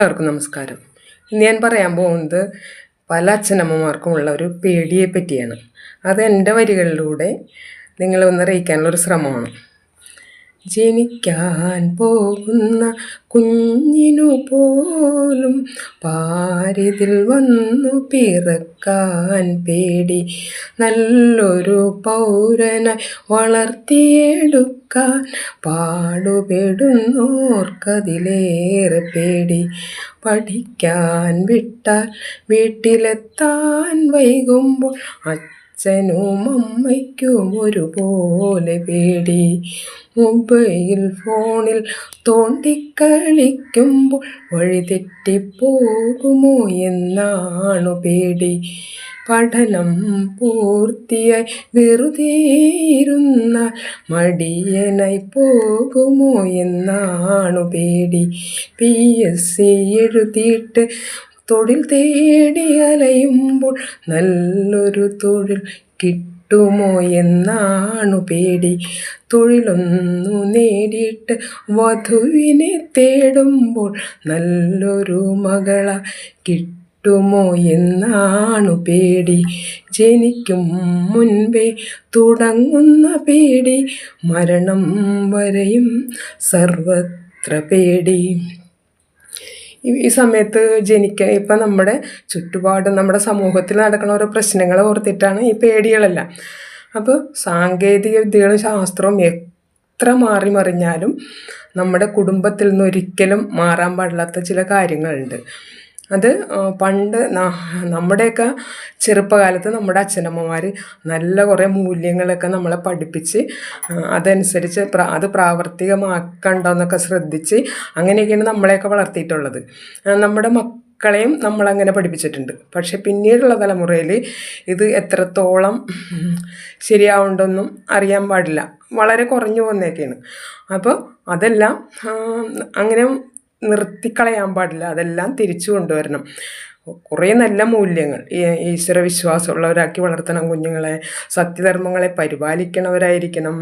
എല്ലാവർക്കും നമസ്കാരം. ഇന്ന് ഞാൻ പറയാൻ പോകുന്നത് പല അച്ഛനമ്മമാർക്കും ഉള്ള ഒരു പേടിയെ പറ്റിയാണ്. അത് എൻ്റെ വരികളിലൂടെ നിങ്ങളൊന്ന് അറിയിക്കാനുള്ളൊരു ശ്രമമാണ്. ജനിക്കാൻ പോകുന്ന കുഞ്ഞിനു പോലും പാരിതിൽ വന്നു പിറക്കാൻ പേടി. നല്ലൊരു പൗരനായി വളർത്തിയെടുക്കാൻ പാടുപെടുന്നോർക്കതിലേറെ പേടി. പഠിക്കാൻ വിട്ടാൽ വീട്ടിലെത്താൻ വൈകുമ്പോൾ അച്ഛനും അമ്മയ്ക്കും ഒരുപോലെ പേടി. മൊബൈൽ ഫോണിൽ തോണ്ടിക്കളിക്കുമ്പോൾ വഴിതെറ്റിപ്പോകുമോ എന്നാണു പേടി. പഠനം പൂർത്തിയായി വെറുതെ ഇരുന്നാൽ മടിയനായി പോകുമോ എന്നാണു പേടി. PSC എഴുതിയിട്ട് തൊഴിൽ തേടി അലയുമ്പോൾ നല്ലൊരു തൊഴിൽ കിട്ടുമോ എന്നാണു പേടി. തൊഴിലൊന്നു നേടിയിട്ട് വധുവിനെ തേടുമ്പോൾ നല്ലൊരു മകള കിട്ടുമോ എന്നാണു പേടി. ജനിക്കും മുൻപേ തുടങ്ങുന്ന പേടി, മരണം വരെയും സർവത്ര പേടി. ഈ സമയത്ത് ഇപ്പം നമ്മുടെ ചുറ്റുപാടും നമ്മുടെ സമൂഹത്തിൽ നടക്കുന്ന ഓരോ പ്രശ്നങ്ങളെ ഓർത്തിട്ടാണ് ഈ പേടികളെല്ലാം. അപ്പോൾ സാങ്കേതിക വിദ്യകളും ശാസ്ത്രവും എത്ര മാറി മറിഞ്ഞാലും നമ്മുടെ കുടുംബത്തിൽ നിന്ന് ഒരിക്കലും മാറാൻ പാടില്ലാത്ത ചില കാര്യങ്ങളുണ്ട്. അത് പണ്ട് നമ്മുടെയൊക്കെ ചെറുപ്പകാലത്ത് നമ്മുടെ അച്ഛനമ്മമാർ നല്ല കുറേ മൂല്യങ്ങളൊക്കെ നമ്മളെ പഠിപ്പിച്ച് അതനുസരിച്ച് അത് പ്രാവർത്തികമാക്കണ്ടോയെന്നൊക്കെ ശ്രദ്ധിച്ച് അങ്ങനെയൊക്കെയാണ് നമ്മളെയൊക്കെ വളർത്തിയിട്ടുള്ളത്. നമ്മുടെ മക്കളെയും നമ്മളങ്ങനെ പഠിപ്പിച്ചിട്ടുണ്ട്. പക്ഷെ പിന്നീടുള്ള തലമുറയിൽ ഇത് എത്രത്തോളം ശരിയാവുണ്ടെന്നും അറിയാൻ പാടില്ല, വളരെ കുറഞ്ഞു വന്നേക്കാണ്. അപ്പോൾ അതെല്ലാം അങ്ങനെ നിർത്തിക്കളയാൻ പാടില്ല, അതെല്ലാം തിരിച്ചു കൊണ്ടുവരണം. കുറേ നല്ല മൂല്യങ്ങൾ ഈശ്വര വിശ്വാസമുള്ളവരാക്കി വളർത്തണം കുഞ്ഞുങ്ങളെ. സത്യധർമ്മങ്ങളെ പരിപാലിക്കണവരായിരിക്കണം.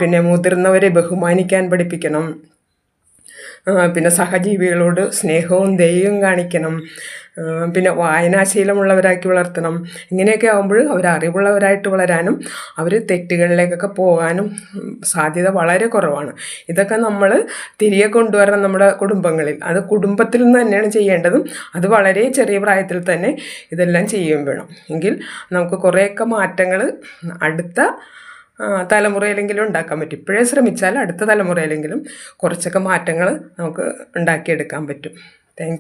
പിന്നെ മുതിർന്നവരെ ബഹുമാനിക്കാൻ പഠിപ്പിക്കണം. പിന്നെ സഹജീവികളോട് സ്നേഹവും ദയയും കാണിക്കണം. പിന്നെ വായനാശീലമുള്ളവരാക്കി വളർത്തണം. ഇങ്ങനെയൊക്കെ ആകുമ്പോൾ അവർ അറിവുള്ളവരായിട്ട് വളരാനും അവർ തെറ്റുകളിലേക്കൊക്കെ പോകാനും സാധ്യത വളരെ കുറവാണ്. ഇതൊക്കെ നമ്മൾ തിരികെ കൊണ്ടുവരണം നമ്മുടെ കുടുംബങ്ങളിൽ. അത് കുടുംബത്തിൽ നിന്ന് തന്നെയാണ് ചെയ്യേണ്ടതും. അത് വളരെ ചെറിയ പ്രായത്തിൽ തന്നെ ഇതെല്ലാം ചെയ്യുകയും വേണം. എങ്കിൽ നമുക്ക് കുറേയൊക്കെ മാറ്റങ്ങൾ അടുത്ത തലമുറയിലെങ്കിലും ഉണ്ടാക്കാൻ പറ്റും. ഇപ്പോഴേ ശ്രമിച്ചാൽ അടുത്ത തലമുറയിലെങ്കിലും കുറച്ചൊക്കെ മാറ്റങ്ങൾ നമുക്ക് ഉണ്ടാക്കിയെടുക്കാൻ പറ്റും. Thank you.